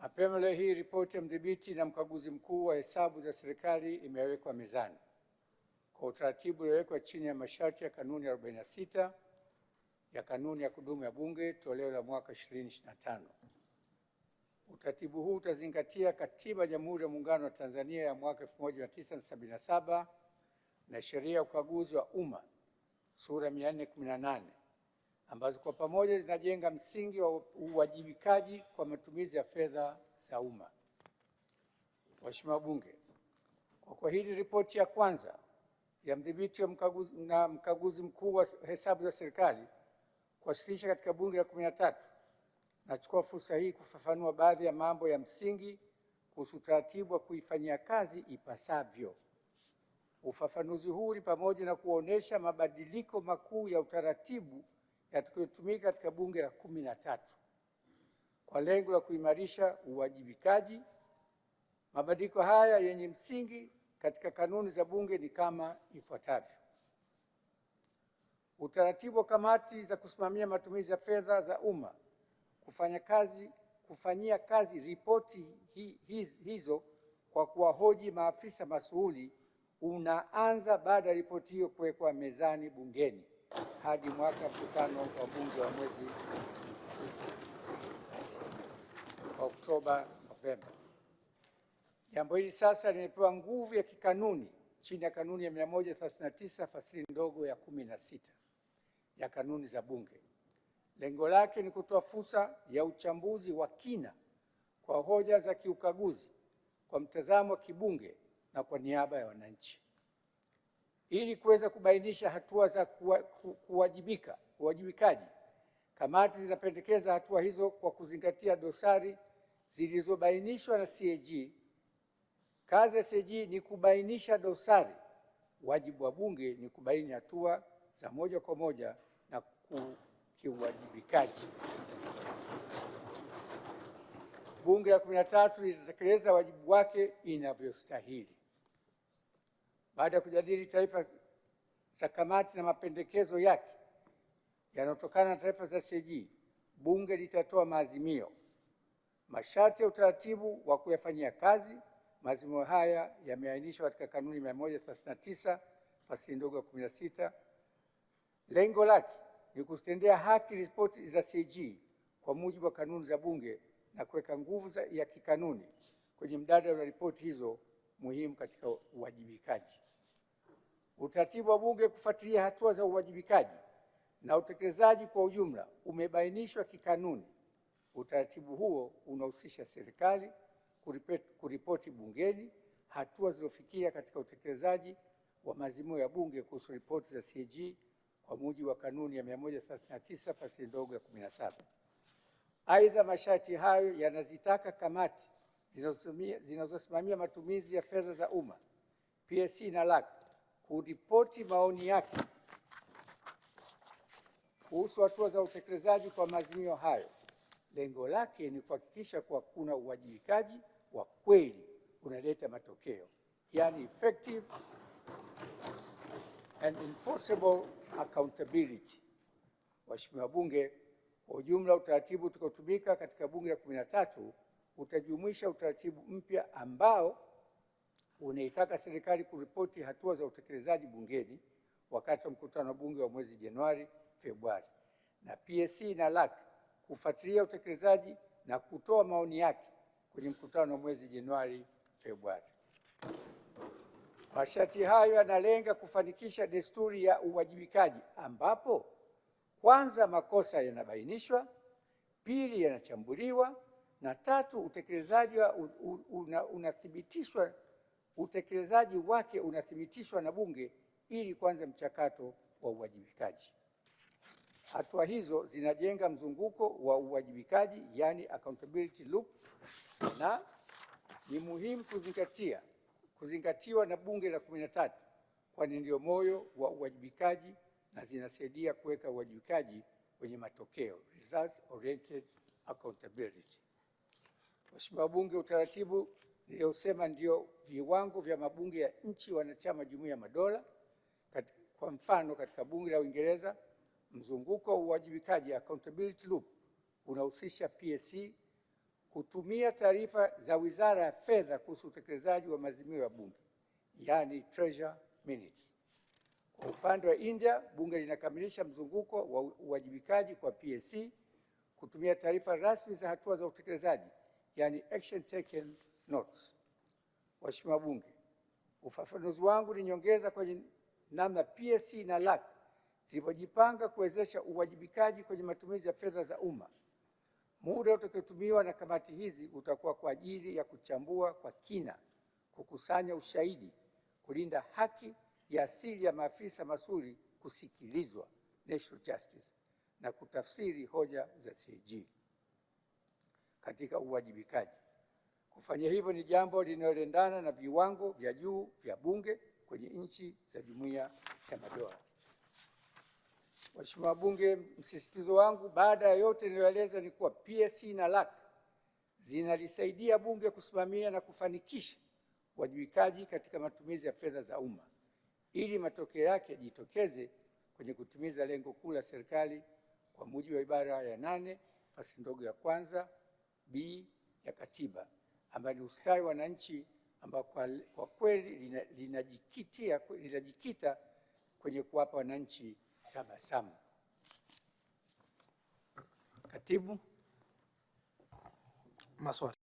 Mapema leo hii ripoti ya mdhibiti na mkaguzi mkuu wa hesabu za serikali imewekwa mezani kwa utaratibu uliowekwa chini ya masharti ya kanuni ya 46 ya kanuni ya kudumu ya Bunge toleo la mwaka 2025. Utaratibu huu utazingatia Katiba ya Jamhuri ya Muungano wa Tanzania ya mwaka 1977 na Sheria ya Ukaguzi wa Umma sura 418 ambazo kwa pamoja zinajenga msingi wa uwajibikaji kwa matumizi ya fedha za umma. Mheshimiwa Wabunge, kwa kuwa hii ni ripoti ya kwanza ya mdhibiti na mkaguzi mkuu wa hesabu za serikali kuwasilisha katika Bunge la 13, nachukua fursa hii kufafanua baadhi ya mambo ya msingi kuhusu utaratibu wa kuifanyia kazi ipasavyo. Ufafanuzi huu ni pamoja na kuonesha mabadiliko makuu ya utaratibu yatakayotumika katika Bunge la 13 kwa lengo la kuimarisha uwajibikaji. Mabadiliko haya yenye msingi katika kanuni za Bunge ni kama ifuatavyo: utaratibu wa kamati za kusimamia matumizi ya fedha za umma kufanyia kazi ripoti hizo kwa kuwahoji maafisa masuhuli unaanza baada ya ripoti hiyo kuwekwa mezani bungeni hadi mwaka mkutano wa Bunge wa mwezi Oktoba, Novemba. Jambo hili sasa limepewa nguvu ya kikanuni chini ya kanuni ya 139 fasili ndogo ya 16 ya kanuni za Bunge. Lengo lake ni kutoa fursa ya uchambuzi wa kina kwa hoja za kiukaguzi kwa mtazamo wa kibunge na kwa niaba ya wananchi, ili kuweza kubainisha hatua za uwajibikaji. Kamati zinapendekeza hatua hizo kwa kuzingatia dosari zilizobainishwa na CAG. Kazi ya CAG ni kubainisha dosari, wajibu wa Bunge ni kubaini hatua za moja kwa moja na kiuwajibikaji. Bunge la 13 litatekeleza wajibu wake inavyostahili. Baada ya kujadili taarifa za kamati na mapendekezo yake yanayotokana na taarifa za CAG, Bunge litatoa maazimio. Masharti ya utaratibu wa kuyafanyia kazi maazimio haya yameainishwa katika kanuni 139 fasili ndogo ya 16. Lengo lake ni kuzitendea haki ripoti za CAG kwa mujibu wa kanuni za Bunge na kuweka nguvu ya kikanuni kwenye mdada wa ripoti hizo muhimu katika uwajibikaji. Utaratibu wa Bunge kufuatilia hatua za uwajibikaji na utekelezaji kwa ujumla umebainishwa kikanuni. Utaratibu huo unahusisha serikali kuripoti bungeni hatua zilizofikia katika utekelezaji wa maazimio ya Bunge kuhusu ripoti za CAG kwa mujibu wa kanuni ya 139 fasili ndogo ya 17. Aidha, masharti hayo yanazitaka kamati zinazosimamia matumizi ya fedha za umma, PSC na LAC, kuripoti maoni yake kuhusu hatua za utekelezaji kwa maazimio hayo. Lengo lake ni kuhakikisha kuwa kuna uwajibikaji wa kweli unaleta matokeo, yani effective and enforceable accountability. Waheshimiwa Bunge, kwa ujumla utaratibu utakaotumika katika Bunge la 13 utajumuisha utaratibu mpya ambao unaitaka serikali kuripoti hatua za utekelezaji bungeni wakati wa mkutano wa Bunge wa mwezi Januari, Februari, na PSC na LAC kufuatilia utekelezaji na kutoa maoni yake kwenye mkutano wa mwezi Januari, Februari. Masharti hayo yanalenga kufanikisha desturi ya uwajibikaji ambapo kwanza makosa yanabainishwa, pili yanachambuliwa, na tatu utekelezaji wake unathibitishwa na Bunge ili kuanza mchakato wa uwajibikaji. Hatua hizo zinajenga mzunguko wa uwajibikaji, yani accountability loop, na ni muhimu kuzingatiwa na Bunge la 13 kwani ndio moyo wa uwajibikaji na zinasaidia kuweka uwajibikaji wenye matokeo, results oriented accountability. Mheshimiwa Bunge, utaratibu niliosema ndio viwango vya mabunge ya nchi wanachama Jumuiya ya Madola. Kwa mfano, katika Bunge la Uingereza, mzunguko wa uwajibikaji accountability loop unahusisha PSC kutumia taarifa za Wizara ya Fedha kuhusu utekelezaji wa maazimio ya Bunge, yani Treasury Minutes. Kwa upande wa India, Bunge linakamilisha mzunguko wa uwajibikaji kwa PSC kutumia taarifa rasmi za hatua za utekelezaji, yani Action Taken Notes. Waheshimiwa Bunge, ufafanuzi wangu ni nyongeza kwenye namna PSC na LAC zilivyojipanga kuwezesha uwajibikaji kwenye matumizi ya fedha za umma. Muda utakaotumiwa na kamati hizi utakuwa kwa ajili ya kuchambua kwa kina, kukusanya ushahidi, kulinda haki ya asili ya maafisa masuli kusikilizwa, National Justice, na kutafsiri hoja za CAG katika uwajibikaji. Kufanya hivyo ni jambo linaloendana na viwango vya juu vya Bunge kwenye nchi za Jumuiya ya Madola. Mheshimiwa Bunge, msisitizo wangu baada ya yote niliyoeleza ni kuwa PSC na LAC zinalisaidia Bunge kusimamia na kufanikisha uwajibikaji katika matumizi ya fedha za umma ili matokeo yake yajitokeze kwenye kutimiza lengo kuu la serikali kwa mujibu wa ibara ya 8 fasi ndogo ya kwanza B ya Katiba, ambayo ni ustawi wa wananchi, ambao kwa kweli linajikita kwenye kuwapa wananchi tabasamu. Katibu, maswali.